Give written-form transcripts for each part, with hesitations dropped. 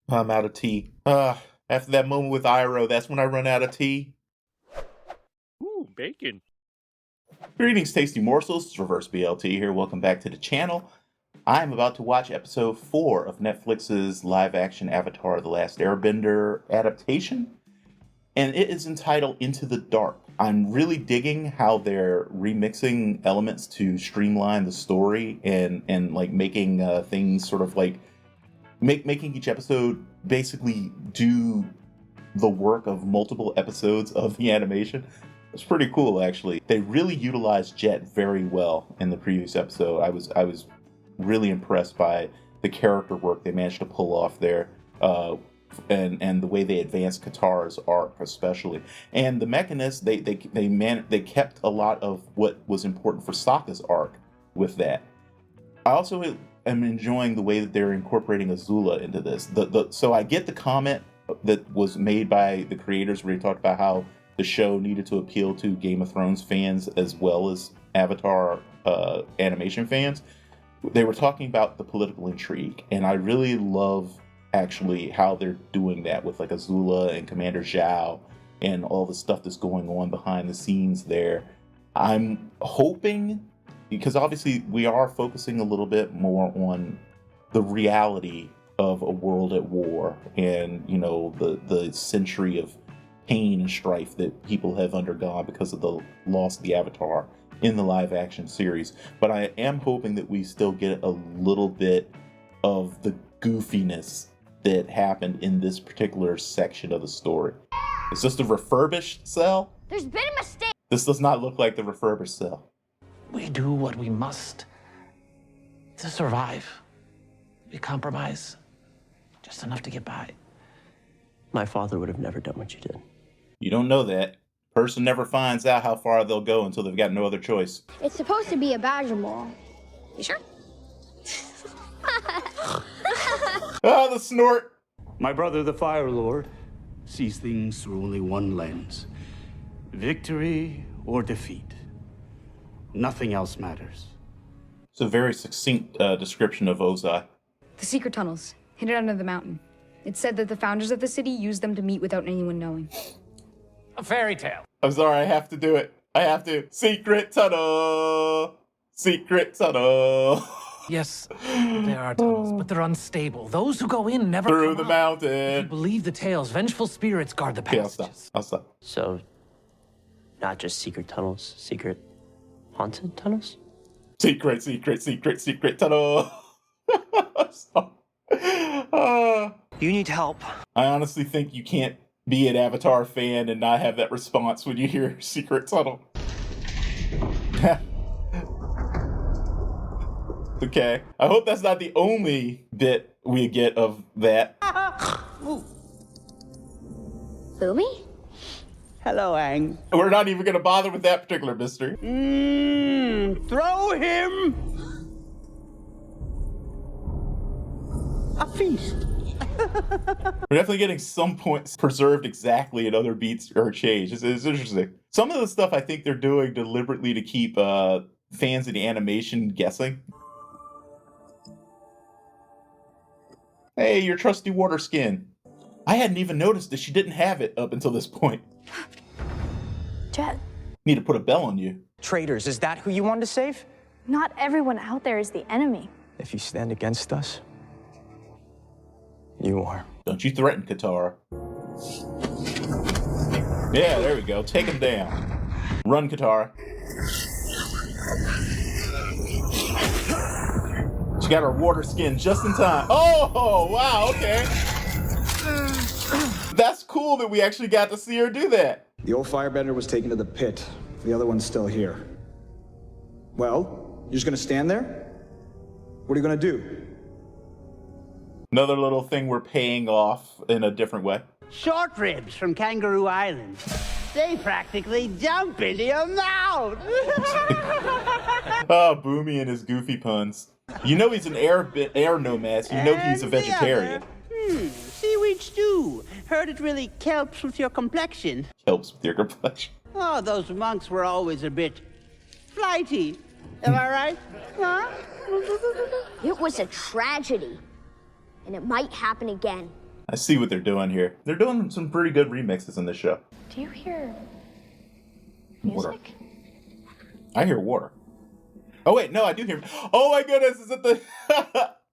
I'm out of tea. After that moment with Iroh, that's when I run out of tea. Ooh, bacon. Greetings, tasty morsels. It's Reverse BLT here. Welcome back to the channel. I'm about to watch episode 4 of Netflix's live-action Avatar: The Last Airbender adaptation, and it is entitled Into the Dark. I'm really digging how they're remixing elements to streamline the story and like making things sort of like making each episode basically do the work of multiple episodes of the animation. It's pretty cool, actually. They really utilized Jet very well in the previous episode. I was really impressed by the character work they managed to pull off there, and the way they advanced Katara's arc, especially, and the Mechanists. They kept a lot of what was important for Sokka's arc with that. I also am enjoying the way that they're incorporating Azula into this. So I get the comment that was made by the creators where they talked about how the show needed to appeal to Game of Thrones fans as well as Avatar animation fans. They were talking about the political intrigue, and I really love actually how they're doing that with like Azula and Commander Zhao and all the stuff that's going on behind the scenes there. I'm hoping, because obviously we are focusing a little bit more on the reality of a world at war and, you know, the century of pain and strife that people have undergone because of the loss of the Avatar in the live action series. But I am hoping that we still get a little bit of the goofiness that happened in this particular section of the story. Is this the refurbished cell? There's been a mistake. This does not look like the refurbished cell. We do what we must to survive. We compromise just enough to get by. My father would have never done what you did. You don't know that. Person never finds out how far they'll go until they've got no other choice. It's supposed to be a badge of moral. You sure? Ah, the snort! My brother, the Fire Lord, sees things through only one lens. Victory or defeat. Nothing else matters. It's a very succinct description of Ozai. The secret tunnels, hidden under the mountain. It's said that the founders of the city used them to meet without anyone knowing. A fairy tale. I'm sorry, I have to do it. I have to. Secret tunnel! Secret tunnel! Yes, there are tunnels, but they're unstable. Those who go in never Through come the out. If you mountain. believe the tales, vengeful spirits guard the Okay, I'll stop. passages. I'll stop. So, not just secret tunnels, secret haunted tunnels? Secret tunnel! You need help. I honestly think you can't be an Avatar fan and not have that response when you hear secret tunnel. Okay. I hope that's not the only bit we get of that. Boomy? Hello, Aang. We're not even going to bother with that particular mystery. Throw him a feast. We're definitely getting some points preserved exactly and other beats are changed. It's interesting. Some of the stuff I think they're doing deliberately to keep fans of the animation guessing. Hey, your trusty water skin. I hadn't even noticed that she didn't have it up until this point. Jet. Need to put a bell on you. Traitors, is that who you wanted to save? Not everyone out there is the enemy. If you stand against us, you are. Don't you threaten Katara. Yeah, there we go. Take him down. Run, Katara. She got her water skin just in time. Oh, wow, okay. That's cool that we actually got to see her do that. The old firebender was taken to the pit. The other one's still here. Well, you're just gonna stand there? What are you gonna do? Another little thing we're paying off in a different way. Short ribs from Kangaroo Island. They practically jump into your mouth. Oh, Boomy and his goofy puns. You know he's an air nomad, so you know he's a vegetarian. Seaweed stew. Heard it really helps with your complexion. Helps with your complexion. Oh, those monks were always a bit flighty. Am I right? Huh? It was a tragedy. And it might happen again. I see what they're doing here. They're doing some pretty good remixes in this show. Do you hear Water. music? I hear water. Oh wait, no, I do hear. Oh my goodness, is it the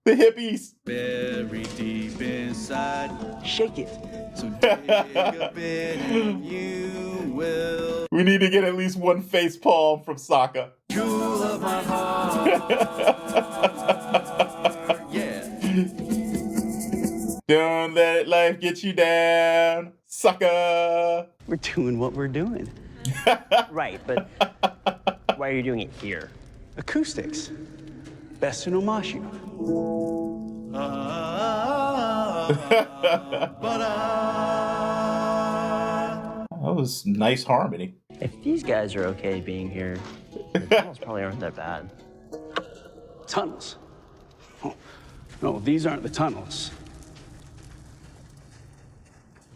the hippies? Very deep inside. Shake it. So dig a bit and you will. We need to get at least one face palm from Sokka. Jewel of my heart. Yeah. Don't let life get you down, sucker. We're doing what we're doing. Right, but why are you doing it here? Acoustics. Best in Omashu. That was nice harmony. If these guys are okay being here, the tunnels probably aren't that bad. Tunnels. Oh, no, these aren't the tunnels.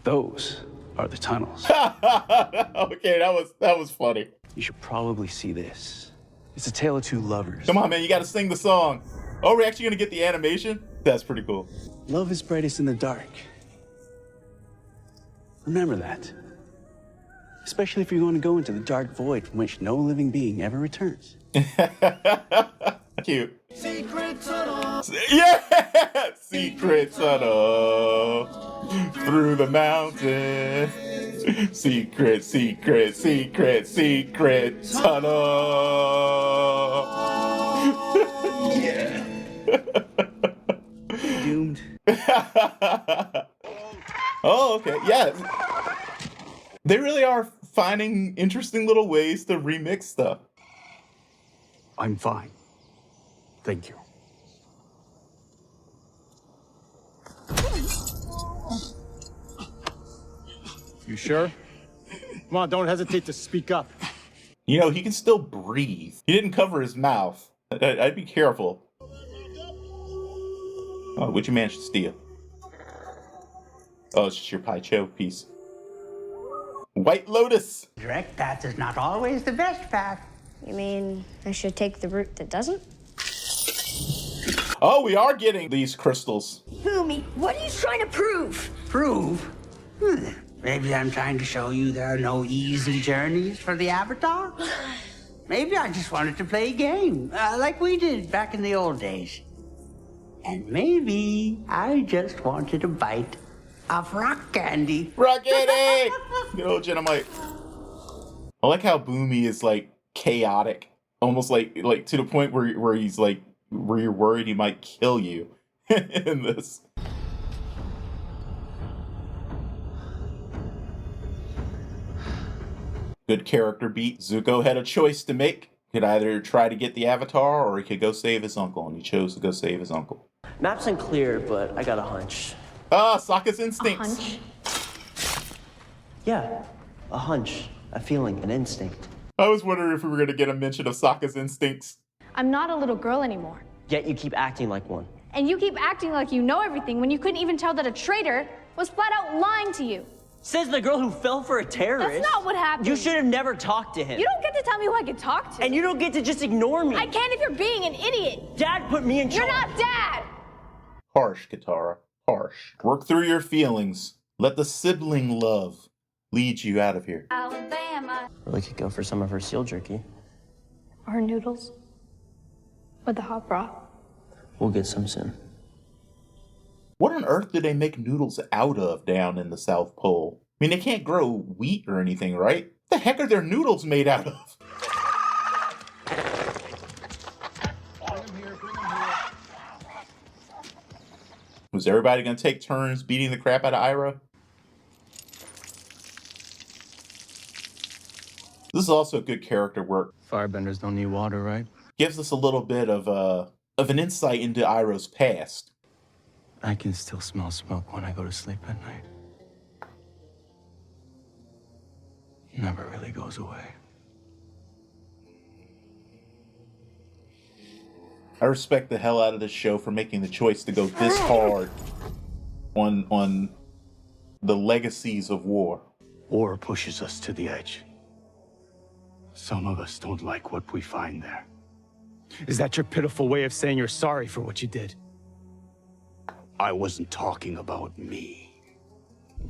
Those are the tunnels. Okay, that was funny. You should probably see this. It's a tale of two lovers. Come on, man, you gotta sing the song. Oh, we're actually gonna get the animation? That's pretty cool. Love is brightest in the dark. Remember that. Especially if you're going to go into the dark void from which no living being ever returns. Cute. Secret tunnel. Yeah! Secret tunnel through the mountain. Secret, secret, secret, secret tunnel. Yeah. Doomed. Oh, okay. Yeah. They really are finding interesting little ways to remix stuff. I'm fine. Thank you. You sure? Come on, don't hesitate to speak up. You know, he can still breathe. He didn't cover his mouth. I'd be careful. Oh, what'd you manage to steal? Oh, it's just your pie chow piece. White Lotus! Direct path is not always the best path. You mean I should take the route that doesn't? Oh, we are getting these crystals. Fumi, what are you trying to prove? Prove? Maybe I'm trying to show you there are no easy journeys for the Avatar. Maybe I just wanted to play a game, like we did back in the old days. And maybe I just wanted a bite of rock candy. Rock candy! Good old Genomite. I like how Boomy is like chaotic, almost like to the point where he's like where you're worried he might kill you in this. Good character beat. Zuko had a choice to make. He could either try to get the Avatar or he could go save his uncle, and he chose to go save his uncle. Map's unclear, but I got a hunch. Ah, Sokka's instincts. A hunch? Yeah, a hunch, a feeling, an instinct. I was wondering if we were going to get a mention of Sokka's instincts. I'm not a little girl anymore. Yet you keep acting like one. And you keep acting like you know everything when you couldn't even tell that a traitor was flat out lying to you. Says the girl who fell for a terrorist. That's not what happened. You should have never talked to him. You don't get to tell me who I can talk to. And you don't get to just ignore me. I can if you're being an idiot. Dad put me in charge. You're not Dad. Harsh, Katara. Harsh. Work through your feelings. Let the sibling love lead you out of here. Alabama. Or we could go for some of her seal jerky. Or noodles. With the hot broth. We'll get some soon. What on earth do they make noodles out of down in the South Pole? I mean, they can't grow wheat or anything, right? What the heck are their noodles made out of? Was everybody gonna take turns beating the crap out of Iroh? This is also good character work. Firebenders don't need water, right? Gives us a little bit of an insight into Iroh's past. I can still smell smoke when I go to sleep at night. Never really goes away. I respect the hell out of this show for making the choice to go this hard on the legacies of war. War pushes us to the edge. Some of us don't like what we find there. Is that your pitiful way of saying you're sorry for what you did? I wasn't talking about me.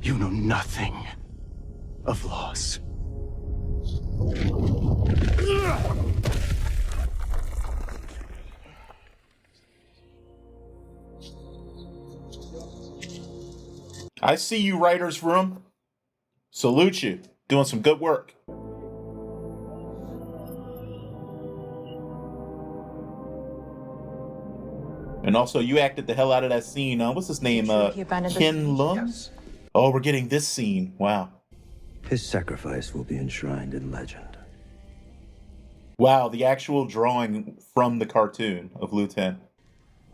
You know nothing of loss. I see you, writer's room. Salute you. Doing some good work. And also, you acted the hell out of that scene. What's his name? Ken Lung? Yes. Oh, we're getting this scene. Wow. His sacrifice will be enshrined in legend. Wow, the actual drawing from the cartoon of Liu Ten.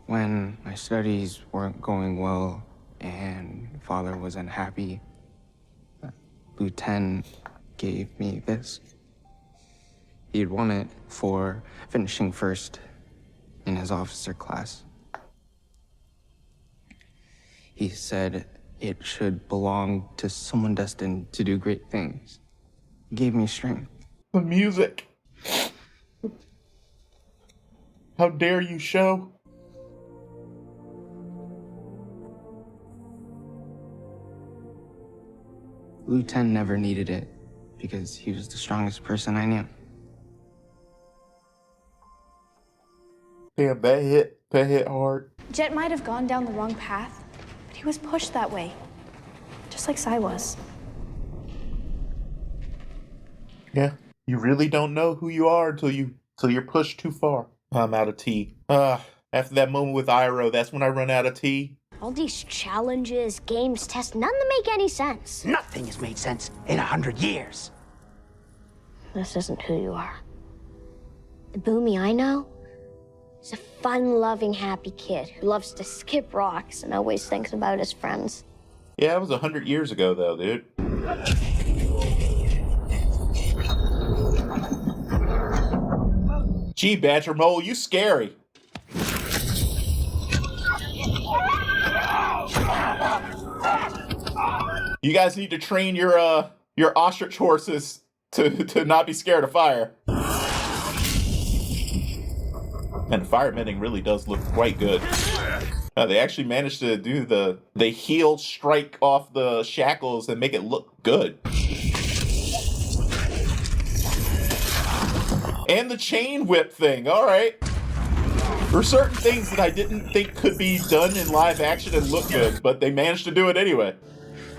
When my studies weren't going well and father was unhappy, Liu Ten gave me this. He'd won it for finishing first in his officer class. He said it should belong to someone destined to do great things. He gave me strength. The music. How dare you show? Liu Ten never needed it because he was the strongest person I knew. Damn, that hit hard. Jet might have gone down the wrong path, but he was pushed that way. Just like Sai was. Yeah, you really don't know who you are until you're pushed too far. I'm out of tea. After that moment with Iroh, that's when I run out of tea. All these challenges, games, tests, none that make any sense. Nothing has made sense in 100 years. This isn't who you are. The Boomy I know is a fun-loving, happy kid who loves to skip rocks and always thinks about his friends. Yeah, it was 100 years ago, though, dude. Gee, Badger Mole, you scary. You guys need to train your ostrich horses to not be scared of fire. And the firebending really does look quite good. They actually managed to do the heel strike off the shackles and make it look good. And the chain whip thing, all right. There are certain things that I didn't think could be done in live action and look good, but they managed to do it anyway.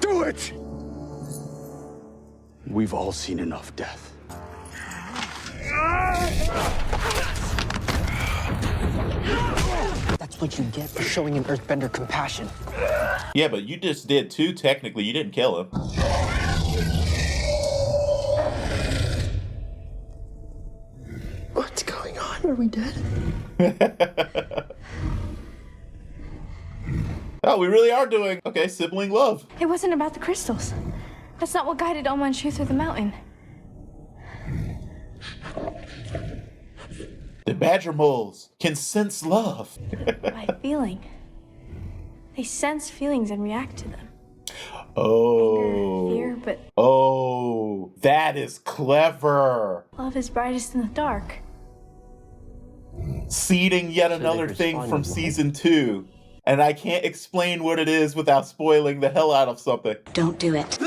Do it! We've all seen enough death. That's what you get for showing an earthbender compassion. Yeah, but you just did too, technically. You didn't kill him. What's going on? Are we dead? Oh, we really are doing, okay, sibling love. It wasn't about the crystals. That's not what guided Oma and Shu through the mountain. The Badger Moles can sense love. By feeling. They sense feelings and react to them. Oh. Anger, fear, but Oh, that is clever. love is brightest in the dark. Seeding yet another thing from season 2. And I can't explain what it is without spoiling the hell out of something. Don't do it.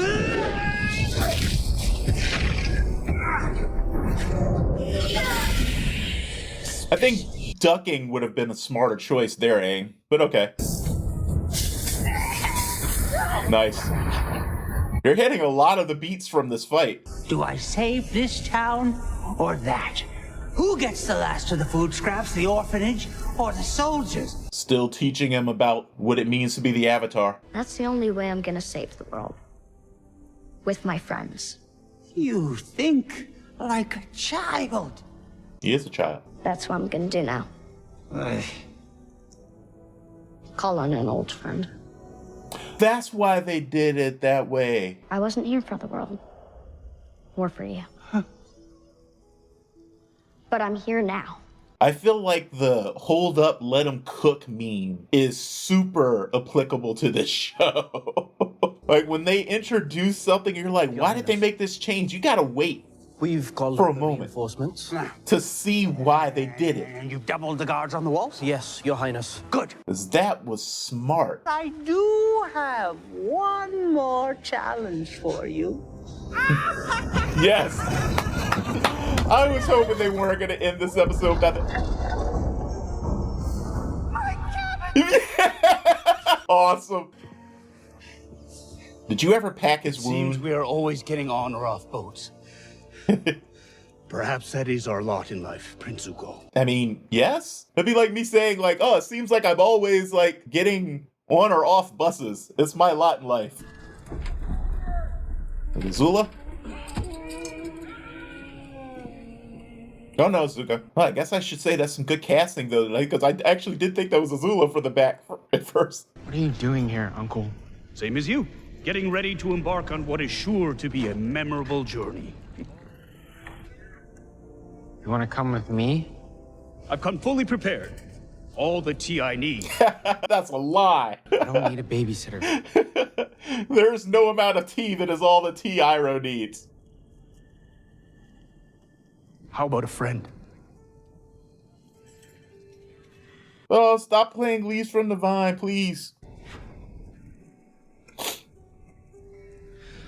I think ducking would have been a smarter choice there, Aang. But okay. Nice. You're hitting a lot of the beats from this fight. Do I save this town or that? Who gets the last of the food scraps, the orphanage or the soldiers? Still teaching him about what it means to be the Avatar. That's the only way I'm gonna save the world. With my friends. You think like a child. He is a child. That's what I'm gonna do now. Call on an old friend. That's why they did it that way. I wasn't here for the world. Or for you. But I'm here now. I feel like the hold up, let him cook meme is super applicable to this show. Like when they introduce something, you're like, why did they make this change? You gotta wait. We've called for a the moment reinforcements to see why they did it. And you've doubled the guards on the walls? Yes, Your Highness. Good. 'Cause that was smart. I do have one more challenge for you. Yes. I was hoping they weren't going to end this episode without Awesome. Did you ever pack his wound? Seems we are always getting on or off boats. Perhaps that is our lot in life, Prince Zuko. I mean, yes. It'd be like me saying, like, oh, it seems like I'm always, like, getting on or off buses. It's my lot in life. Zula? Oh, no, Zuko. Well, I guess I should say that's some good casting, though, because I actually did think that was Azula for the back at first. What are you doing here, Uncle? Same as you. Getting ready to embark on what is sure to be a memorable journey. You want to come with me? I've come fully prepared. All the tea I need. That's a lie. I don't need a babysitter. There's no amount of tea that is all the tea Iroh needs. How about a friend? Oh, stop playing Leaves from the Vine, please.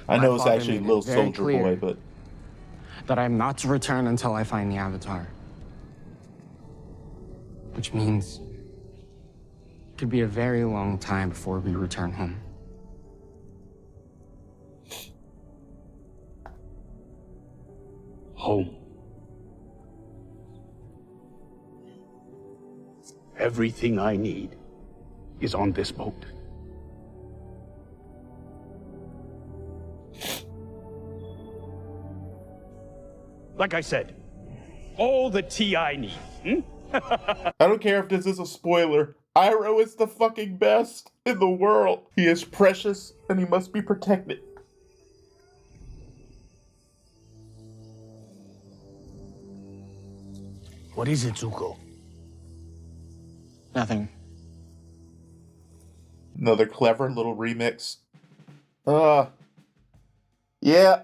I know it's father actually made it Little very Soldier clear Boy, but... that I'm not to return until I find the Avatar. Which means it could be a very long time before we return home. Home. Everything I need is on this boat. Like I said, all the tea I need. I don't care if this is a spoiler. Iroh is the fucking best in the world. He is precious and he must be protected. What is it, Zuko? Nothing. Another clever little remix. Yeah.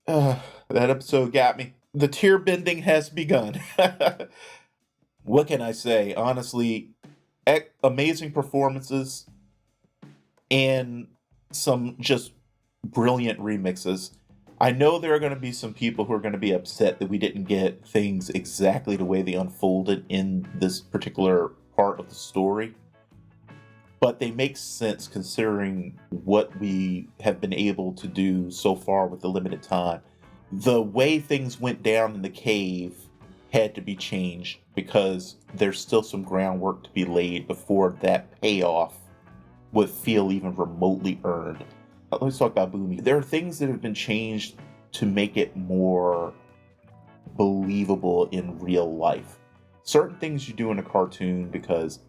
That episode got me. The tear bending has begun. What can I say? Honestly, amazing performances and some just brilliant remixes. I know there are going to be some people who are going to be upset that we didn't get things exactly the way they unfolded in this particular part of the story. But they make sense considering what we have been able to do so far with the limited time. The way things went down in the cave had to be changed because there's still some groundwork to be laid before that payoff would feel even remotely earned. Let's talk about Boomy. There are things that have been changed to make it more believable in real life. Certain things you do in a cartoon because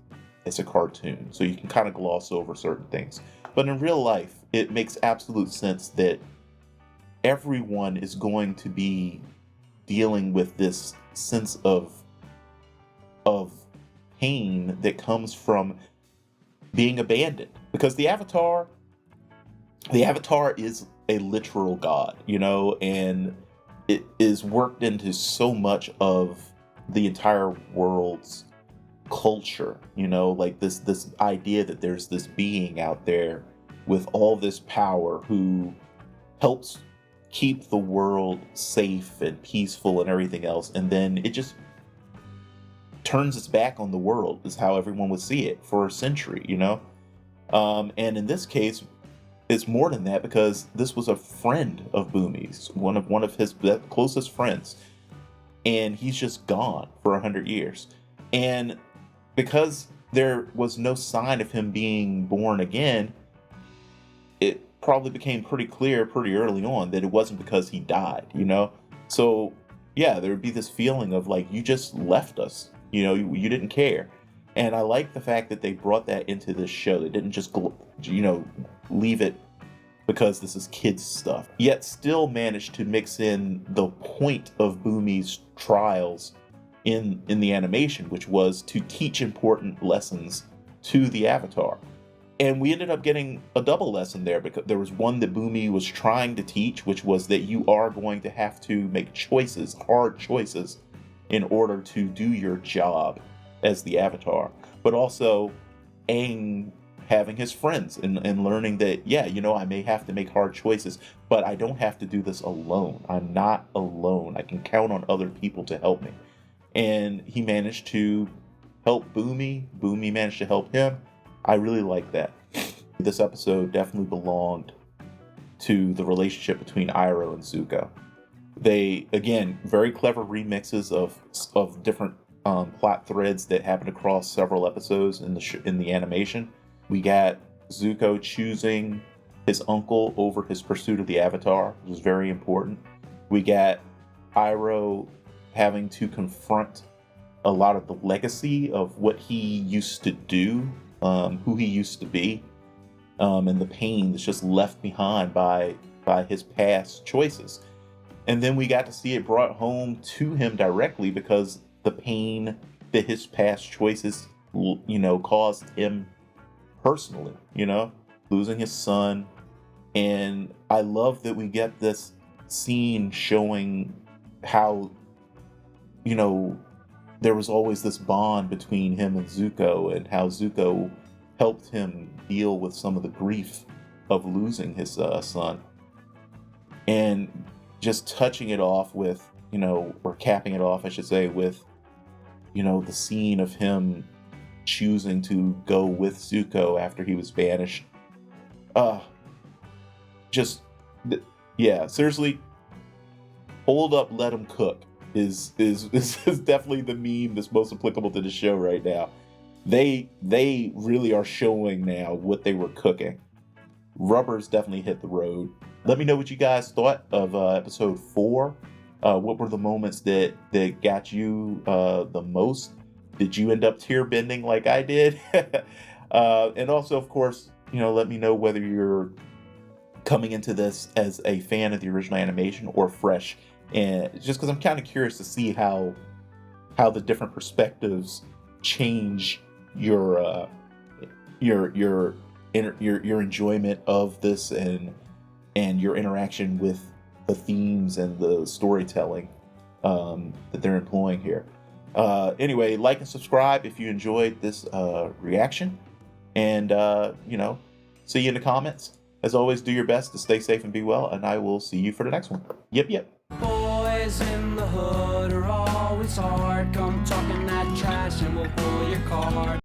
it's a cartoon, so you can kind of gloss over certain things. But in real life, it makes absolute sense that everyone is going to be dealing with this sense of pain that comes from being abandoned. Because the Avatar is a literal god, you know, and it is worked into so much of the entire world's culture, you know, like this idea that there's this being out there with all this power who helps keep the world safe and peaceful and everything else, and then it just turns its back on the world is how everyone would see it for a century, you know. And in this case, it's more than that because this was a friend of Boomy's, one of his closest friends, and he's just gone for 100 years. And because there was no sign of him being born again, it probably became pretty clear pretty early on that it wasn't because he died, you know? So, yeah, there would be this feeling of like, you just left us, you know, you didn't care. And I like the fact that they brought that into this show. They didn't just, you know, leave it because this is kids stuff, yet still managed to mix in the point of Boomy's trials in the animation, which was to teach important lessons to the Avatar. And we ended up getting a double lesson there, because there was one that Boomy was trying to teach, which was that you are going to have to make choices, hard choices, in order to do your job as the Avatar. But also Aang having his friends and learning that, yeah, you know, I may have to make hard choices, but I don't have to do this alone. I'm not alone. I can count on other people to help me. And he managed to help Boomy. Boomy managed to help him. I really like that. This episode definitely belonged to the relationship between Iroh and Zuko. They, again, very clever remixes of different plot threads that happened across several episodes in the animation. We got Zuko choosing his uncle over his pursuit of the Avatar, which was very important. We got Iroh having to confront a lot of the legacy of what he used to do, who he used to be, and the pain that's just left behind by his past choices. And then we got to see it brought home to him directly, because the pain that his past choices, you know, caused him personally, you know, losing his son. And I love that we get this scene showing how, you know, there was always this bond between him and Zuko, and how Zuko helped him deal with some of the grief of losing his son. And just touching it off with, you know, or capping it off, I should say, with, you know, the scene of him choosing to go with Zuko after he was banished. Yeah, seriously, hold up, let him cook is definitely the meme that's most applicable to the show right now. They really are showing now what they were cooking. Rubber's definitely hit the road. Let me know what you guys thought of episode 4. What were the moments that got you the most? Did you end up tear bending like I did? And also, of course, you know, let me know whether you're coming into this as a fan of the original animation or fresh. And just because I'm kind of curious to see how the different perspectives change your enjoyment of this, and your interaction with the themes and the storytelling that they're employing here. Anyway, like and subscribe if you enjoyed this reaction, and you know, see you in the comments. As always, do your best to stay safe and be well, and I will see you for the next one. Yep. Boys in the hood are always hard. Come talking that trash and we'll pull your card.